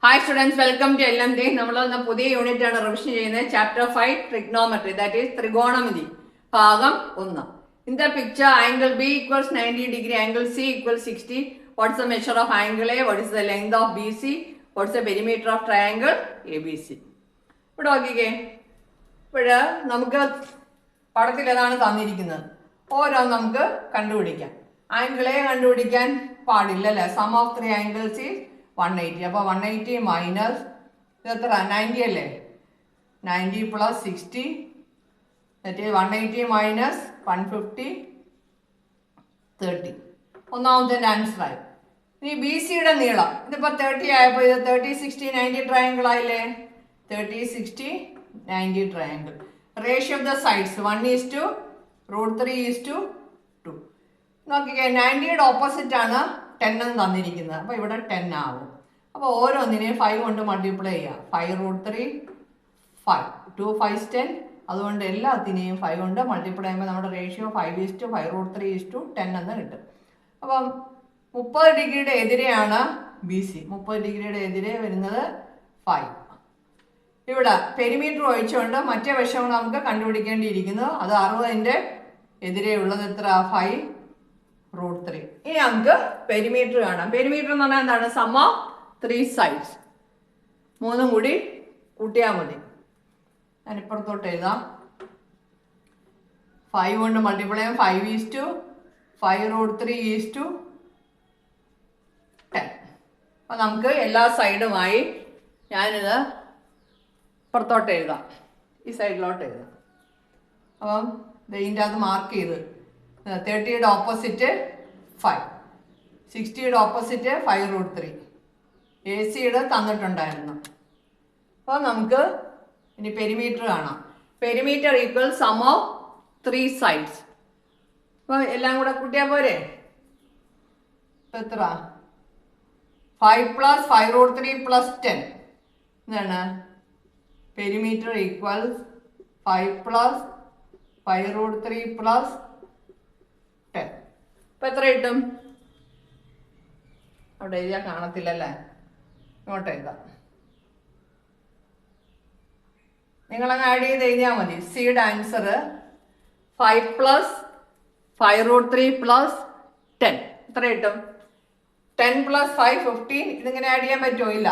Hi students, welcome to LMD. നമ്മൾ ഇന്ന് പുതിയ യൂണിറ്റ് ആണ് റിവിഷൻ ചെയ്യുന്നത്. ചാപ്റ്റർ 5 ട്രിഗ്നോമെട്രി, ദാറ്റ് ഈസ് ത്രികോണമിതി, ഭാഗം 1. In the picture, angle B equals 90 degree, angle C equals 60. What's the measure of angle A? What is the length of BC? What's the perimeter of triangle ABC? ഇവിടെ നോക്കിക്കേ, ഇവിടെ നമുക്ക് പടത്തിൽ ഏതാണ് തന്നിരിക്കുന്നത്, ഓരോന്ന് നമുക്ക് കണ്ടുപിടിക്കാം. ആംഗിൾ എ കണ്ടുപിടിക്കാൻ പാടില്ല അല്ലേ? Sum of three angles is 180. അപ്പോൾ 180 മൈനസ് എത്ര, 90 അല്ലേ? 90 പ്ലസ് 60, ദാറ്റ് ഈസ് 180 മൈനസ് 150, 30. ഒന്നാമത്തെ ആൻസറായി. ഇനി ബി സിയുടെ നീളം ഇതിപ്പോൾ 30 ആയപ്പോൾ ഇത് 30, 60, 90 ട്രയാങ്കിൾ ആയില്ലേ? 30, 60, 90 triangle. Ratio of the sides 1:√3:2. നോക്കിക്കേ, 90യുടെ ഓപ്പോസിറ്റ് ആണ് 10 എന്ന് തന്നിരിക്കുന്നത്. അപ്പോൾ ഇവിടെ 10 ആവും. അപ്പോൾ ഓരോന്നിനെയും 5 കൊണ്ട് മൾട്ടിപ്ലൈ ചെയ്യാം. 5√3, 5, 2 5 10. അതുകൊണ്ട് എല്ലാത്തിനെയും 5 കൊണ്ട് മൾട്ടിപ്ലൈ ചെയ്യുമ്പോൾ നമ്മുടെ റേഷ്യോ 5:5√3:10 എന്ന് കിട്ടും. അപ്പം 30 ഡിഗ്രിയുടെ എതിരെയാണ് ബി സി. 30 ഡിഗ്രിയുടെ എതിരെ വരുന്നത് 5. ഇവിടെ പെരിമീറ്റർ ഒഴിച്ചുകൊണ്ട് മറ്റേ വശം നമുക്ക് കണ്ടുപിടിക്കേണ്ടിയിരിക്കുന്നു. അത് 60ന്റെ എതിരെ ഉള്ളത് എത്ര? 5√3. ഇനി നമുക്ക് പെരിമീറ്റർ കാണാം. പെരിമീറ്റർ എന്ന് പറഞ്ഞാൽ എന്താണ്? Sum of three sides. മൂന്നും കൂടി കൂട്ടിയാൽ മതി. ഞാൻ ഇപ്പുറത്തോട്ട് എഴുതാം. 5 കൊണ്ട് മൾട്ടിപ്ലൈ ചെയ്യാം. 5:5√3:10. അപ്പം നമുക്ക് എല്ലാ സൈഡുമായി ഞാനിത് ഇപ്പുറത്തോട്ട് എഴുതാം, ഈ സൈഡിലോട്ട് എഴുതാം. അപ്പം ഇതിൻ്റെ അത് മാർക്ക് ചെയ്ത് 30യുടെ ഓപ്പോസിറ്റ് 5, 60യുടെ ഓപ്പോസിറ്റ് 5√3. എ സിയുടെ തന്നിട്ടുണ്ടായിരുന്നു. അപ്പോൾ നമുക്ക് ഇനി പെരിമീറ്റർ കാണാം. Perimeter equal sum of three sides. അപ്പോൾ എല്ലാം കൂടെ കൂട്ടിയാൽ പോരെ? ഇപ്പം എത്ര? 5 + 5√3 + 10 എന്താണ്? Perimeter equal 5 + 5√3 + 10. ഇപ്പം എത്ര കിട്ടും? അവിടെ എഴുതിയാൽ കാണത്തില്ലല്ലേ? ഇങ്ങോട്ട് എഴുതാം. നിങ്ങളങ്ങ് ആഡ് ചെയ്ത് എഴുതിയാൽ മതി. സിയുടെ ആൻസർ 5 + 5√3 + 10. എത്ര കിട്ടും? 10 + 5 15. ഇതിങ്ങനെ ആഡ് ചെയ്യാൻ പറ്റുമോ? ഇല്ല.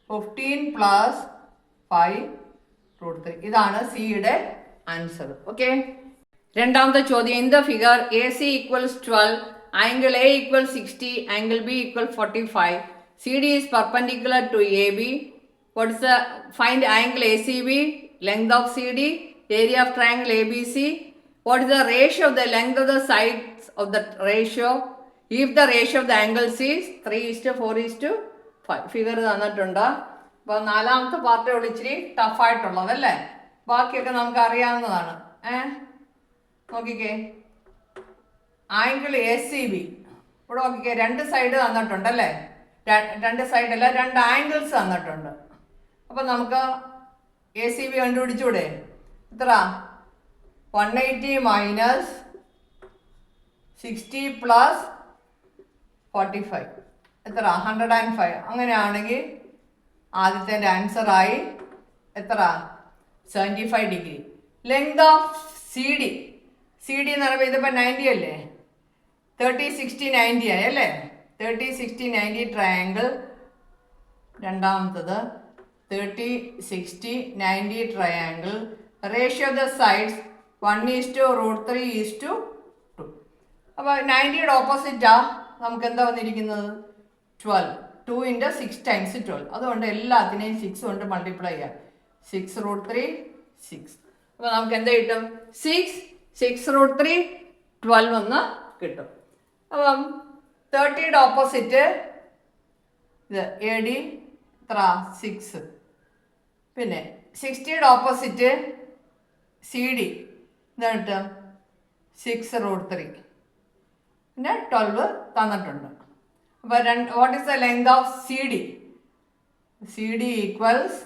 15 + 5√3. ഇതാണ് സിയുടെ ആൻസർ. ഓക്കെ. രണ്ടാമത്തെ ചോദ്യം. In the figure A C equals 12, angle A equal 60, angle B equal 45, CD is perpendicular to AB. What is the find angle ACB, length of CD, area of triangle ABC. What is the ratio of the length of the sides of the ratio if the ratio of the angles is 3:4:5? Figure തന്നിട്ടുണ്ട്. അപ്പോൾ നാലാമത്തെ part A ഉള്ളൂ ഇച്ചിരി ടഫായിട്ടുള്ളതല്ലേ? ബാക്കിയൊക്കെ നമുക്ക് അറിയാവുന്നതാണ്. നോക്കിക്കേ, angle ACB ഇവിടെ നോക്കിക്കേ, രണ്ട് സൈഡ് തന്നിട്ടുണ്ടല്ലേ? രണ്ട് സൈഡല്ല, രണ്ട് ആംഗിൾസ് തന്നിട്ടുണ്ട്. അപ്പം നമുക്ക് ACB കണ്ടുപിടിച്ചൂടെ? എത്ര? 180 മൈനസ് 60 + 45 എത്ര? 105. അങ്ങനെയാണെങ്കിൽ ആദ്യത്തെ ആൻസറായി എത്ര? 75 ഡിഗ്രി. ലെങ്ത് ഓഫ് CD എന്ന് പറയുമ്പോൾ ഇതിപ്പോൾ 90 അല്ലേ? 30, 60, 90 ആയി അല്ലേ? 30, 60, 90 ട്രയാങ്കിൾ. രണ്ടാമത്തത് 30, 60, 90 triangle. Ratio of the sides 1:√3:2. അപ്പോൾ 90യുടെ ഓപ്പോസിറ്റാ നമുക്ക് എന്താ വന്നിരിക്കുന്നത്? 12. 2 × 6 × 12. അതുകൊണ്ട് എല്ലാത്തിനെയും 6 കൊണ്ട് മൾട്ടിപ്ലൈ ചെയ്യാം. 6√3 6. അപ്പോൾ നമുക്ക് എന്താ കിട്ടും? 6√3 12 എന്ന് കിട്ടും. അപ്പം 30യുടെ ഓപ്പോസിറ്റ് ഇത് AD എത്ര? 6. പിന്നെ 60യുടെ ഓപ്പോസിറ്റ് CD എന്താണ് കിട്ടും? 6√3. പിന്നെ 12 തന്നിട്ടുണ്ട്. അപ്പോൾ what is the length of CD? CD equals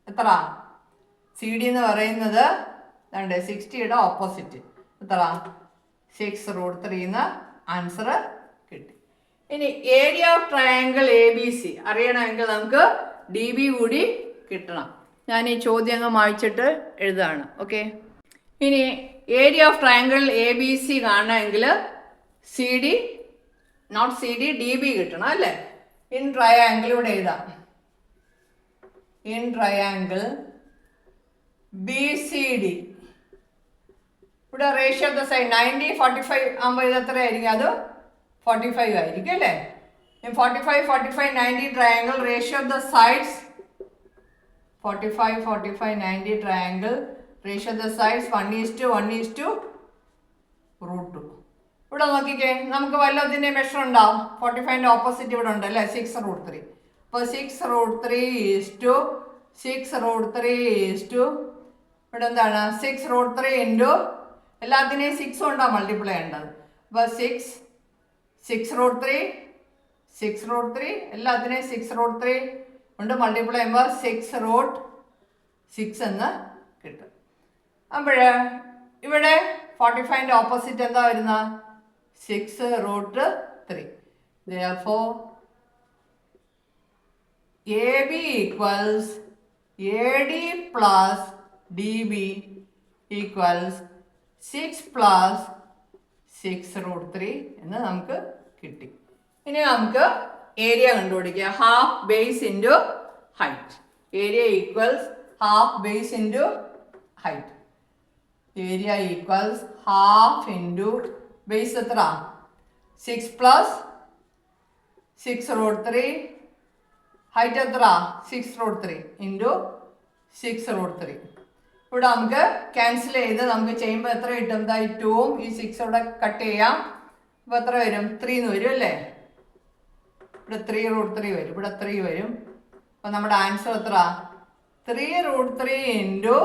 എത്ര? CD എന്ന് പറയുന്നത് 60യുടെ ഓപ്പോസിറ്റ് എത്ര? 6√3 എന്ന് ആൻസർ കിട്ടി. ഇനി area of triangle A B C അറിയണമെങ്കിൽ നമുക്ക് ഡി ബി കൂടി കിട്ടണം. ഞാൻ ഈ ചോദ്യം അങ്ങ് വായിച്ചിട്ട് എഴുതാണ്. ഓക്കെ, ഇനി area of triangle A B C കാണണമെങ്കിൽ C D not C D D B കിട്ടണം അല്ലേ. ഇൻ ട്രയാങ്കിൾ ഇവിടെ എഴുതാം. In triangle B C D ഇവിടെ റേഷ്യോ ഓഫ് ദ സൈഡ് 90-45 ആകുമ്പോൾ ഇത് എത്രയായിരിക്കും? അത് 45 ആയിരിക്കും അല്ലേ. 45-45-90 triangle ratio of the sides 45-45-90 triangle ratio of the sides 1:1:√2. ഇവിടെ നോക്കിക്കേ, നമുക്ക് വല്ലതിൻ്റെ മെഷർ ഉണ്ടാവും. 45ൻ്റെ ഓപ്പോസിറ്റ് ഇവിടെ ഉണ്ട് അല്ലേ, 6√3. അപ്പോൾ 6√3 ഇവിടെ എന്താണ് 6√3 ഇൻറ്റു എല്ലാത്തിനെയും 6 കൊണ്ടാണ് മൾട്ടിപ്ലൈ ചെയ്യേണ്ടത്. അപ്പോൾ 6√3 എല്ലാത്തിനെയും 6√3 കൊണ്ട് മൾട്ടിപ്ലൈ ചെയ്യുമ്പോൾ 6√6 എന്ന് കിട്ടും. അപ്പോൾ ഇവിടെ 45ൻ്റെ ഓപ്പോസിറ്റ് എന്താ വരുന്ന 6√3. Therefore AB equals AD plus DB equals 6 plus 6√3 എന്ന് നമുക്ക് കിട്ടി. ഇനി നമുക്ക് ഏരിയ കണ്ടുപിടിക്കുക. Half base into height. Area equals half base into height. Area equals half into base എത്ര 6 plus 6√3 ഹൈറ്റ് എത്ര 6√3 ഇൻറ്റു 6√3. ഇവിടെ നമുക്ക് ക്യാൻസൽ ചെയ്ത് നമുക്ക് ചെയ്യുമ്പോൾ എത്ര കിട്ടും? ഈ 2ഉം ഈ 6 ഇവിടെ കട്ട് ചെയ്യാം. അപ്പോൾ എത്ര വരും? 3 എന്ന് വരും അല്ലേ. ഇവിടെ 3√3 വരും, ഇവിടെ 3 വരും. അപ്പോൾ നമ്മുടെ ആൻസർ എത്ര? 3√3 ഇൻറ്റു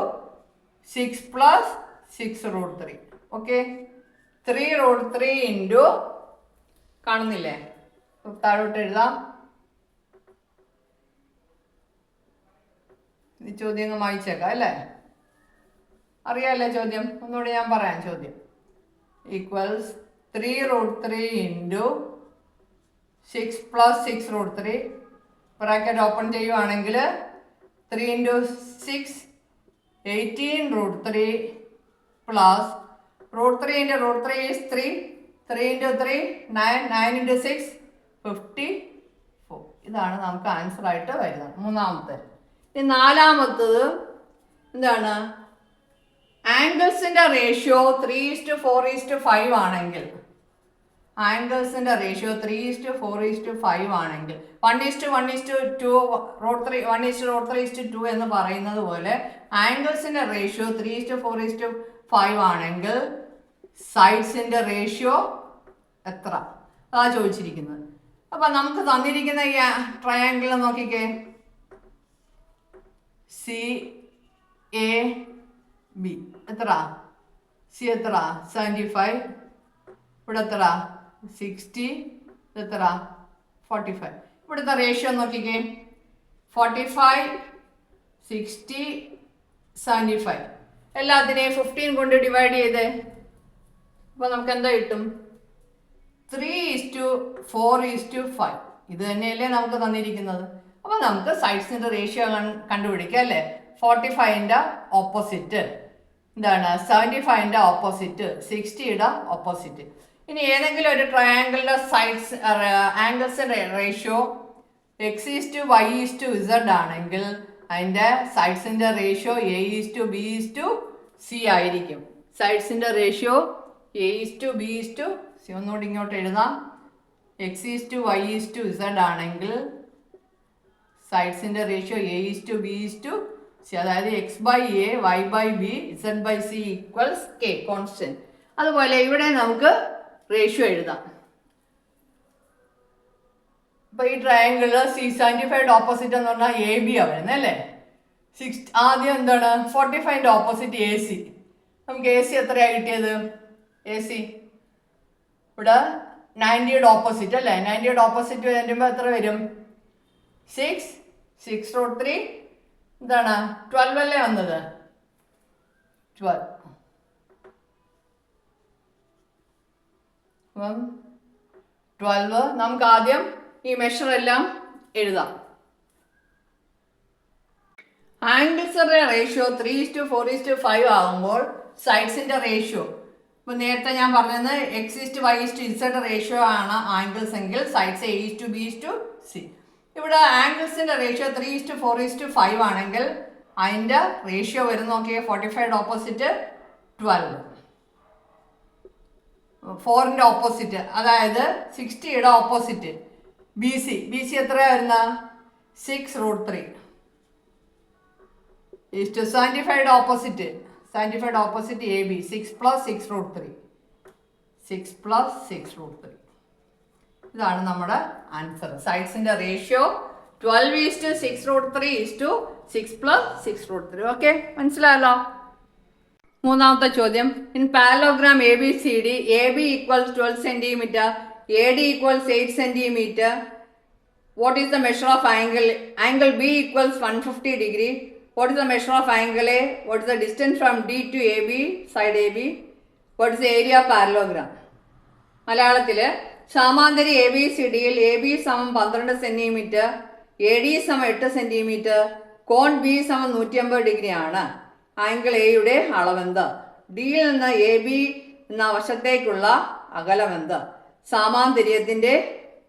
6 plus 6√3. ഓക്കെ, 3√3 ഇൻറ്റു കാണുന്നില്ലേ, താഴോട്ട് എഴുതാം. ഈ ചോദ്യം അങ്ങ് വായിച്ചേക്കാം അല്ലേ, അറിയാമല്ലേ ചോദ്യം? ഒന്നുകൂടി ഞാൻ പറയാം. ചോദ്യം equals 3√3 into 6 plus 6√3 bracket open ചെയ്യുവാണെങ്കിൽ 3 into 6 18√3 plus √3 into √3 is 3 into 3 9 into 6 54. ഇതാണ് നമുക്ക് ആൻസർ ആയിട്ട് വരുന്നത് മൂന്നാമത്തെ. ഈ നാലാമത്തത് എന്താണ്? ആംഗിൾസിൻ്റെ റേഷ്യോ 3:4:5 ആണെങ്കിൽ, ആംഗിൾസിൻ്റെ റേഷ്യോ 3:4:5 ആണെങ്കിൽ 1:1:2 1:2 എന്ന് പറയുന്നത് പോലെ ആംഗിൾസിൻ്റെ റേഷ്യോ 3:4:5 ആണെങ്കിൽ സൈഡ്സിൻ്റെ റേഷ്യോ എത്ര? അതാ ചോദിച്ചിരിക്കുന്നത്. അപ്പം നമുക്ക് തന്നിരിക്കുന്ന ഈ ട്രയാങ്കിൾ നോക്കിക്കേ. CAB എത്ര? സി എത്ര? 75. ഇവിടെ എത്ര? 60. എത്ര? 45. ഇവിടുത്തെ റേഷ്യോ നോക്കിക്കേ. 45, 60, 75 എല്ലാത്തിനെയും 15 കൊണ്ട് ഡിവൈഡ് ചെയ്തേ. അപ്പോൾ നമുക്ക് എന്താ കിട്ടും? 3:4:5. ഇത് തന്നെയല്ലേ നമുക്ക് തന്നിരിക്കുന്നത്. അപ്പോൾ നമുക്ക് സൈഡ്സിൻ്റെ റേഷ്യോ കണ്ടുപിടിക്കാം അല്ലേ. 45ൻ്റെ ഓപ്പോസിറ്റ് എന്താണ്? 75ൻ്റെ ഓപ്പോസിറ്റ് 60യുടെ ഓപ്പോസിറ്റ്. ഇനി ഏതെങ്കിലും ഒരു ട്രയാങ്കിളിൻ്റെ സൈഡ്സ് ആംഗിൾസിൻ്റെ റേഷ്യോ x:y:z ആണെങ്കിൽ അതിൻ്റെ സൈഡ്സിൻ്റെ റേഷ്യോ A:B:C ആയിരിക്കും. സൈഡ്സിൻ്റെ റേഷ്യോ A:B:C. ഒന്നുകൂടി ഇങ്ങോട്ട് എഴുതാം. x:y:z ആണെങ്കിൽ സൈഡ്സിൻ്റെ റേഷ്യോ A:B:C, അതായത് x/a, y/b, z/c equals k constant. അതുപോലെ ഇവിടെ നമുക്ക് റേഷ്യോ എഴുതാം. അപ്പോൾ ഈ ട്രയാങ്കിള് 75യുടെ ഓപ്പോസിറ്റ് എന്ന് പറഞ്ഞാൽ AB ആണ് വരുന്നത് അല്ലേ. ആദ്യം എന്താണ്? 45ൻ്റെ ഓപ്പോസിറ്റ് AC. നമുക്ക് AC എത്രയാണ് കിട്ടിയത്? AC ഇവിടെ 90യുടെ ഓപ്പോസിറ്റ് അല്ലേ. 90യുടെ ഓപ്പോസിറ്റ് വരുമ്പോൾ എത്ര വരും? 6√3 എന്താണ്? 12 അല്ലേ വന്നത്? 12. അപ്പം 12. നമുക്ക് ആദ്യം ഈ മെഷർ എല്ലാം എഴുതാം. ആംഗിൾസിന്റെ റേഷ്യോ 3:4:5 ആകുമ്പോൾ സൈഡ്സിന്റെ റേഷ്യോ ഇപ്പൊ നേരത്തെ ഞാൻ പറഞ്ഞത് x:y:z റേഷ്യോ ആണ് ആംഗിൾസ് എങ്കിൽ സൈഡ്സ് A:B:C. ഇവിടെ ആംഗിൾസിന്റെ റേഷ്യോ 3:4:5 ആണെങ്കിൽ അതിന്റെ റേഷ്യോ വരുന്ന നോക്കിയേ 45 ഓപ്പോസിറ്റ് 12, 4ന്റെ ഓപ്പോസിറ്റ് അതായത് 60യുടെ ഓപ്പോസിറ്റ് ബി സി എത്രയാ വരുന്ന 6√3 ഈസ്റ്റ് 75യുടെ ഓപ്പോസിറ്റ് AB 6 + 6√3 6 + 6√3. ഇതാണ് നമ്മുടെ ആൻസർ. സൈഡ്സിന്റെ റേഷ്യോ 12:6√3 6 + 6√3. ഓക്കെ, മനസ്സിലായല്ലോ. മൂന്നാമത്തെ ചോദ്യം. In parallelogram ABCD AB = 12 cm, AD = 8 cm. What is the measure of angle? Angle B = 150 degree. What is the measure of angle A? What is the distance from D to AB, side AB? What is the area of parallelogram? മലയാളത്തില് സാമാന്തരി ABCDയിൽ AB = 12 cm, AD = 8 cm, കോൺ B = 150 degree ആണ്. Angle എയുടെ അളവെന്ത്? ഡിയിൽ നിന്ന് AB എന്ന വശത്തേക്കുള്ള അകലമെന്ത്? സാമാന്തര്യത്തിന്റെ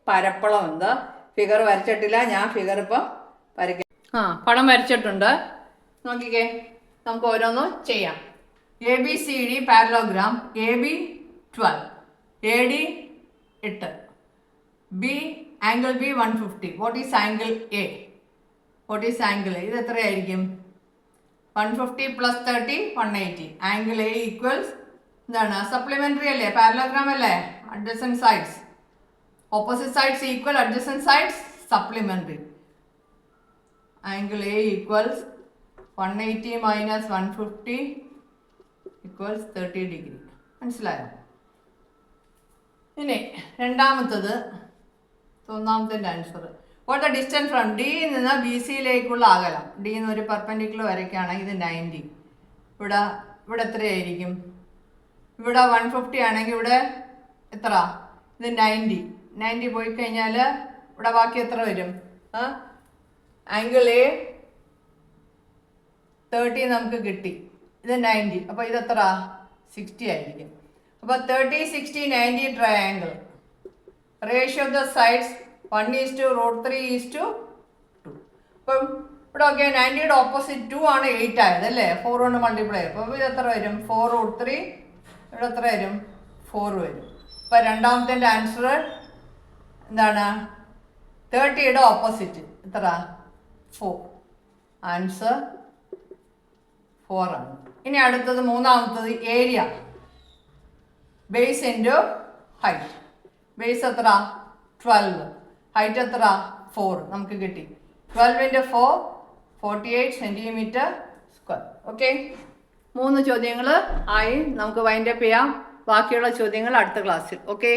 പരപ്പളം എന്ത്? Figure വരച്ചിട്ടില്ല, ഞാൻ figure ഇപ്പം വരയ്ക്കാം. പടം വരച്ചിട്ടുണ്ട്, നോക്കിക്കേ. നമുക്ക് ഓരോന്നും ചെയ്യാം. ABCD parallelogram. AB 12, AD 8, angle B 150. What is angle A? ഇത് എത്രയായിരിക്കും? 150 + 30 180. ആംഗിൾ A ഈക്വൽസ് എന്താണ്? സപ്ലിമെന്ററി അല്ലേ, പാരലോഗ്രാം അല്ലേ? Adjacent sides, opposite sides equal, adjacent sides supplementary. Angle A equals 180 - 150 equals 30 degree. മനസ്സിലായോ? ഇനി രണ്ടാമത്തത്, ഒന്നാമത്തെ answer. What the distance from ഡിയിൽ നിന്ന് BCയിലേക്കുള്ള അകലം? ഡിയിൽ നിന്ന് ഒരു പെർപെൻഡിക്കുലർ വരയ്ക്കുകയാണെങ്കിൽ ഇത് 90. ഇവിടെ എത്രയായിരിക്കും? ഇവിടെ 150 ആണെങ്കിൽ ഇവിടെ എത്ര? ഇത് 90 പോയി കഴിഞ്ഞാൽ ഇവിടെ ബാക്കി എത്ര വരും? ആംഗിൾ A 30 നമുക്ക് കിട്ടി, ഇത് 90. അപ്പോൾ ഇതെത്ര? 60 ആയിരിക്കും. അപ്പോൾ 30, 60, 90 triangle. Ratio of the sides 1:√3:2. അപ്പം ഇവിടെ ഓക്കെ, 90യുടെ ഓപ്പോസിറ്റ് 2 ആണ് 8 ആയത് അല്ലേ? 4 കൊണ്ട് മൾട്ടിപ്ലൈ. അപ്പോൾ ഇത് എത്ര വരും? 4√3. ഇവിടെ എത്ര വരും? 4 വരും. അപ്പം രണ്ടാമത്തെ ആൻസർ എന്താണ്? 30യുടെ ഓപ്പോസിറ്റ് എത്ര? 4. ആൻസർ 4 ആണ്. ഇനി അടുത്തത് മൂന്നാമത്തത് area. Base into height. Base എത്ര? 12. ഹൈറ്റ് എത്ര? 4 നമുക്ക് കിട്ടി. 12 × 4 48 cm². ഓക്കെ, 3 ചോദ്യങ്ങൾ ആയി. നമുക്ക് വൈൻഡപ്പ് ചെയ്യാം. ബാക്കിയുള്ള ചോദ്യങ്ങൾ അടുത്ത ക്ലാസ്സിൽ. ഓക്കെ.